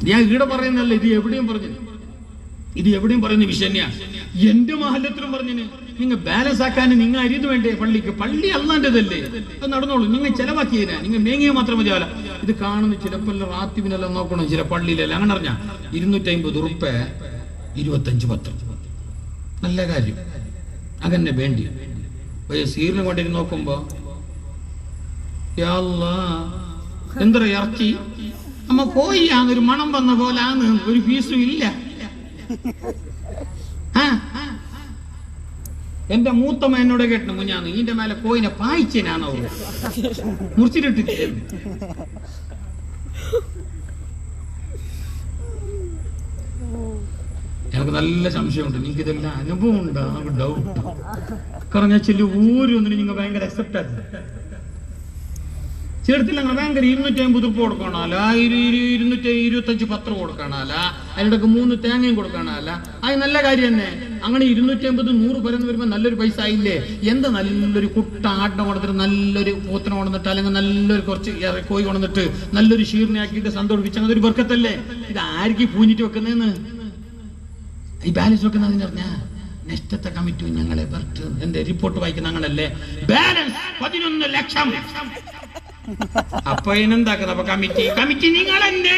ഞാൻ ഇവിടെ പറയുന്നല്ല, ഇത് എവിടെയും പറയുന്ന വിഷയം തന്നെയാണ്. എന്റെ മഹല്ലത്തിലും പറഞ്ഞിന് നിങ്ങൾ ബാലൻസ് ആക്കാൻ നിങ്ങൾ അരിത് വേണ്ടേ പള്ളിക്ക്? പള്ളി അള്ളാന്റെതല്ലേ, അത് നടന്നോളൂ. നിങ്ങൾ ചെലവാക്കിയതിനാ, നിങ്ങൾ മേങ്ങിയ മാത്രം മതിയാവില്ല. ഇത് കാണുന്നു ചിലപ്പോൾ റാത്തിബിനെല്ലാം നോക്കണം, ചില പള്ളിയിലെല്ലാം അങ്ങനെ അറിഞ്ഞ 250 ഉറുപ്പ 25 പത്രം. നല്ല കാര്യം, അങ്ങനെ വേണ്ടി സീറിനെ കൊണ്ടിരുന്ന് നോക്കുമ്പോ എന്താ ഇറച്ചി അമ്മ കോഴിയാന്നൊരു മണം വന്ന പോലാന്ന്, ഒരു ഫീസും ഇല്ല. എന്റെ മൂത്തമ്മ എന്നോട് കേട്ടു മുഞ്ഞാന്ന്, ഇതിന്റെ മേലെ കോയിനെ പായിച്ചേനാണോ മുറിച്ചിട്ടിട്ട്. എനിക്ക് നല്ല സംശയമുണ്ട്, നിങ്ങൾക്ക് ഇതെല്ലാം അനുഭവം ഉണ്ടോ? ഡൗട്ട്. കാരണം ഞാൻ ചെല്ലു ഊരൊന്നിനും നിങ്ങൾ ഭയങ്കര അക്സെപ്റ്റ് ആക്കി ചേർത്തില്ല. നിങ്ങൾ ഭയങ്കര 250 ഉപ്പ് കൊടുക്കണമല്ല, 225 പത്രം കൊടുക്കണമല്ല, അതിനിടക്ക് 3 തേങ്ങയും കൊടുക്കണമല്ല. അത് നല്ല കാര്യം തന്നെ. അങ്ങനെ 250 100 പരന്ന് വരുമ്പോ നല്ലൊരു പൈസ ആയില്ലേ? എന്താ നല്ലൊരു കുട്ട ആടിനെ കൊണ്ടിട്ട്, നല്ലൊരു പോത്തിനെ കൊണ്ടിട്ട്, അല്ലെങ്കിൽ നല്ലൊരു കുറച്ച് കോഴി കൊണ്ടിട്ട് നല്ലൊരു ഷീറിനെ ആക്കിയിട്ട് സന്തോഷിപ്പിച്ച് അങ്ങനെ ഒരു ബർക്കത്തല്ലേ? ഇത് ആർക്ക് പൂഞ്ഞിട്ട് വെക്കുന്നതെന്ന് ഈ ബാലൻസ് വെക്കുന്നതെന്ന് പറഞ്ഞാ നെസ്റ്റത്തെ കമ്മിറ്റി ഞങ്ങളെ എന്റെ റിപ്പോർട്ട് വായിക്കുന്ന ഞങ്ങളല്ലേ ബാലൻസ് 11 ലക്ഷം. അപ്പൊ ഇതിനെന്താക്കുന്ന കമ്മിറ്റി നിങ്ങൾ എന്നെ